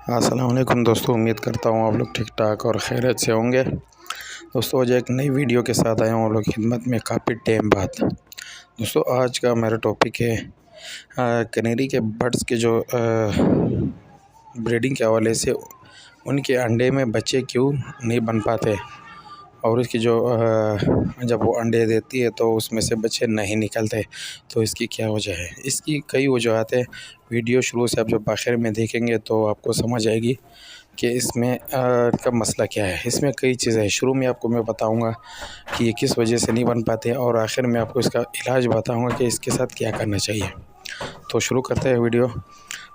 अस्सलाम वालेकुम दोस्तों, उम्मीद करता हूँ आप लोग ठीक ठाक और खैरियत से होंगे। दोस्तों आज एक नई वीडियो के साथ आया हूँ आप लोग खिदमत में काफ़ी टाइम बाद। दोस्तों आज का मेरा टॉपिक है कनेरी के बर्ड्स के जो ब्रीडिंग के हवाले से उनके अंडे में बच्चे क्यों नहीं बन पाते और इसकी जो जब वो अंडे देती है तो उसमें से बच्चे नहीं निकलते, तो इसकी क्या वजह है। इसकी कई वजूहत है। वीडियो शुरू से आप जब आखिर में देखेंगे तो आपको समझ आएगी कि इसमें का मसला क्या है। इसमें कई चीज़ें हैं। शुरू में आपको मैं बताऊंगा कि ये किस वजह से नहीं बन पाते और आखिर में आपको इसका इलाज बताऊंगा कि इसके साथ क्या करना चाहिए। तो शुरू करते हैं वीडियो।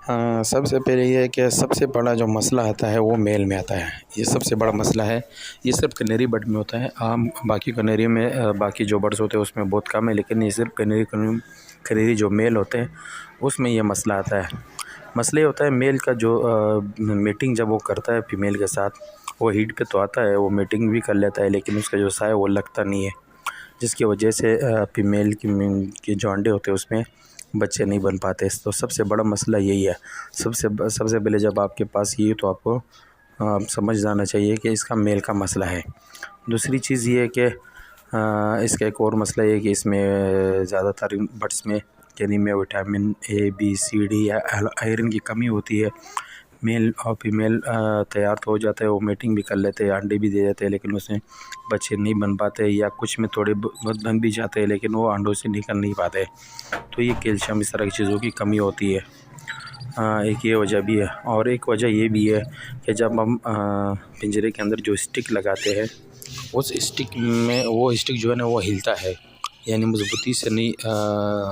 सबसे पहले ये है कि सबसे बड़ा जो मसला आता है वो मेल में आता है। ये सबसे बड़ा मसला है। ये सिर्फ कनेरी बर्ड में होता है। आम बाकी कनेरी में बाकी जो बर्ड्स होते हैं उसमें बहुत कम है, लेकिन ये सिर्फ कनेरी जो मेल होते हैं उसमें ये मसला आता है। मसला ये होता है मेल का जो मीटिंग जब वो करता है फीमेल के साथ, वो हीट पे तो आता है, वो मीटिंग भी कर लेता है, लेकिन उसका जो साया वो लगता नहीं है, जिसकी वजह से फीमेल की जो अंडे होते हैं उसमें बच्चे नहीं बन पाते। तो सबसे बड़ा मसला यही है। सबसे पहले जब आपके पास ये तो आपको समझ जाना चाहिए कि इसका मेल का मसला है। दूसरी चीज़ ये है कि इसका एक और मसला ये है कि इसमें ज़्यादातर बर्ड्स में यानी में vitamin A B C D या आयरन की कमी होती है। मेल और फीमेल तैयार तो हो जाते हैं, वो मीटिंग भी कर लेते हैं, अंडे भी दे देते हैं, लेकिन उसमें बच्चे नहीं बन पाते, या कुछ में थोड़े बहुत बन भी जाते हैं लेकिन वो अंडों से निकल नहीं पाते। तो ये कैल्शियम इस तरह की चीज़ों की कमी होती है। एक ये वजह भी है, और एक वजह ये भी है कि जब हम पिंजरे के अंदर जो स्टिक लगाते हैं उस स्टिक में वो स्टिक जो है ना वो हिलता है, यानी मजबूती से नहीं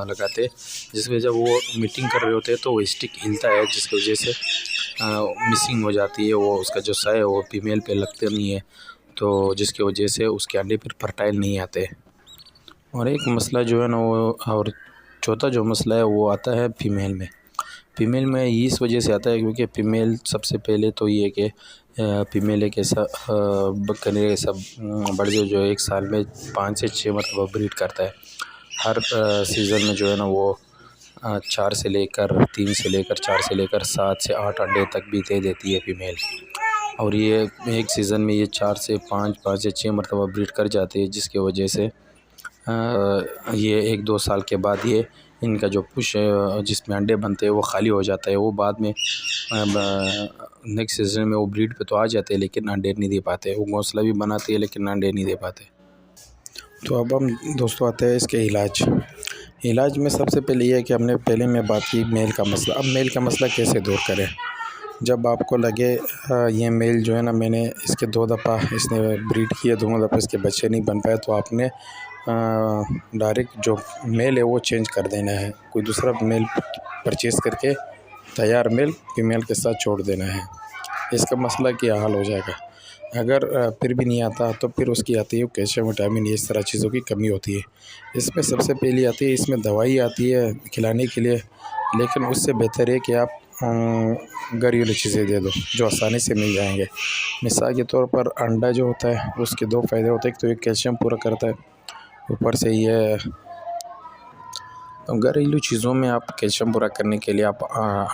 लगाते, जिस वजह जब वो मीटिंग कर रहे होते हैं तो वो स्टिक हिलता है, जिसकी वजह से मिसिंग हो जाती है। वो उसका जो साया है वो फीमेल पे लगते नहीं है, तो जिसकी वजह से उसके अंडे फिर फर्टाइल नहीं आते। और एक मसला जो है ना वो, और चौथा जो मसला है वो आता है फ़ीमेल में इस वजह से आता है क्योंकि फ़ीमेल सबसे पहले तो ये है कि फ़ीमेल एक ऐसा कनेरी ऐसा बर्ड जो एक साल में 5 से 6 मरतबा ब्रीड करता है। हर सीज़न में जो है ना वो 4 से लेकर 3 से लेकर 4 से लेकर 7 से 8 अंडे तक भी दे देती है फ़ीमेल। और ये एक सीज़न में ये 4 से 5 से 6 मरतबा ब्रीड कर जाती है, जिसकी वजह से ये 1-2 साल के बाद ये इनका जो पुश जिसमें अंडे बनते हैं वो ख़ाली हो जाता है। वो बाद में नेक्स्ट सीज़न में वो ब्रीड पे तो आ जाते हैं लेकिन अंडे नहीं दे पाते। वो घोंसला भी बनाती है लेकिन अंडे नहीं दे पाते। तो अब हम दोस्तों आते हैं इसके इलाज में। सबसे पहले ये है कि हमने पहले में बात की मेल का मसला। अब मेल का मसला कैसे दूर करें। जब आपको लगे ये मेल जो है ना, मैंने इसके 2 दफ़ा इसने ब्रीड किए, दोनों दफ़ा इसके बच्चे नहीं बन पाए, तो आपने डायरेक्ट जो मेल है वो चेंज कर देना है। कोई दूसरा मेल परचेज़ करके तैयार मेल फीमेल के साथ छोड़ देना है। इसका मसला क्या हल हो जाएगा। अगर फिर भी नहीं आता तो फिर उसकी आती है कैल्शियम विटामिन, ये इस तरह चीज़ों की कमी होती है। इसमें सबसे पहली आती है, इसमें दवाई आती है खिलाने के लिए, लेकिन उससे बेहतर है कि आप घरेलू चीज़ें दे दो जो आसानी से मिल जाएंगे। मिसाल के तौर पर अंडा जो होता है उसके 2 फ़ायदे होते हैं। एक तो ये कैल्शियम पूरा करता है, ऊपर से ये घरेलू चीज़ों में आप कैल्शियम पूरा करने के लिए आप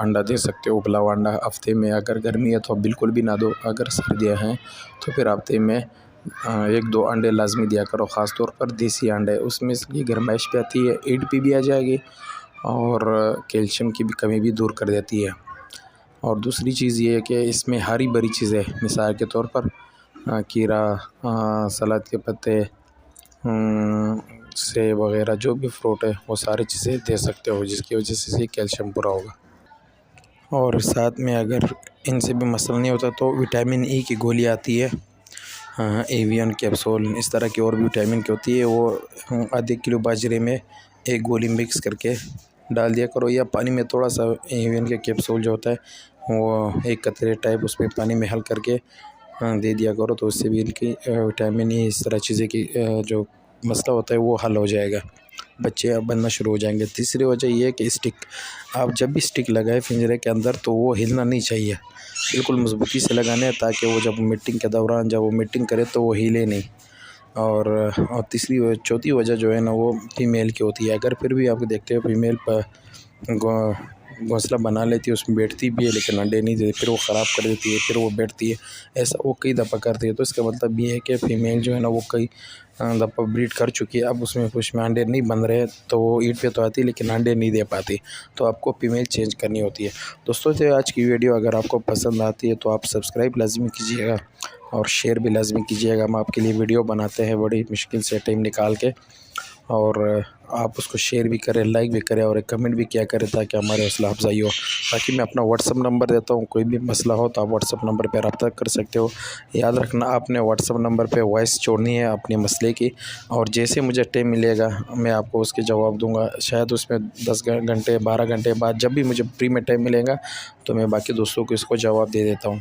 अंडा दे सकते हो। उबला हुआ अंडा हफ्ते में, अगर गर्मी है तो बिल्कुल भी ना दो, अगर सर्दियाँ हैं तो फिर हफ्ते में 1-2 अंडे लाजमी दिया करो। ख़ास तौर पर देसी अंडे, उसमें इसकी गर्माइश भी आती है, ईड भी आ जाएगी और कैल्शियम की भी कमी भी दूर कर देती है। और दूसरी चीज़ ये है कि इसमें हरी भरी चीज़ें, मिसाल के तौर पर खीरा, सलाद के पत्ते, सेब वगैरह जो भी फ्रूट है वो सारी चीज़ें दे सकते हो, जिसकी वजह से कैल्शियम पूरा होगा। और साथ में अगर इनसे भी मसला नहीं होता तो विटामिन ई की गोली आती है, एवियन कैप्सूल, इस तरह की और भी विटामिन की होती है। वो आधे किलो बाजरे में 1 गोली मिक्स करके डाल दिया करो, या पानी में थोड़ा सा एवियन के कैप्सूल जो होता है वो 1 कतरे टाइप उसमें पानी में हल करके दे दिया करो, तो उससे भी इनकी विटामिन ई इस तरह चीज़ें की जो मसला होता है वो हल हो जाएगा, बच्चे अब बनना शुरू हो जाएंगे। तीसरी वजह ये है कि स्टिक, आप जब भी स्टिक लगाए पिंजरे के अंदर तो वो हिलना नहीं चाहिए, बिल्कुल मजबूती से लगाने हैं, ताकि वो जब मीटिंग के दौरान जब वो मीटिंग करे तो वो हिले नहीं। और चौथी वजह जो है ना वो फीमेल की होती है। अगर फिर भी आप देखते हो फीमेल पर घोंसला बना लेती है, उसमें बैठती भी है लेकिन अंडे नहीं देती, फिर वो ख़राब कर देती है, फिर वो बैठती है। ऐसा वो कई दफ़ा करती है। तो इसका मतलब ये है कि फ़ीमेल जो है ना वो कई दफ़ा ब्रीड कर चुकी है। अब उसमें अंडे नहीं बन रहे, तो वो ईंट पे तो आती है लेकिन अंडे नहीं दे पाती, तो आपको फ़ीमेल चेंज करनी होती है। दोस्तों, तो आज की वीडियो अगर आपको पसंद आती है तो आप सब्सक्राइब लाज़मी कीजिएगा और शेयर भी लाज़मी कीजिएगा। हम आपके लिए वीडियो बनाते हैं बड़ी मुश्किल से टाइम निकाल के, और आप उसको शेयर भी करें, लाइक भी करें और एक कमेंट भी किया करें ताकि हमारे हौसला अफजाई हो। बाकी मैं अपना व्हाट्सअप नंबर देता हूँ, कोई भी मसला हो तो आप व्हाट्सअप नंबर पर रब्ता कर सकते हो। याद रखना, आपने व्हाट्सअप नंबर पे वॉइस छोड़नी है अपने मसले की, और जैसे मुझे टाइम मिलेगा मैं आपको उसके जवाब दूँगा। शायद उसमें 10 घंटे 12 घंटे बाद जब भी मुझे फ्री में टाइम मिलेगा तो मैं बाकी दोस्तों को इसको जवाब दे देता हूँ।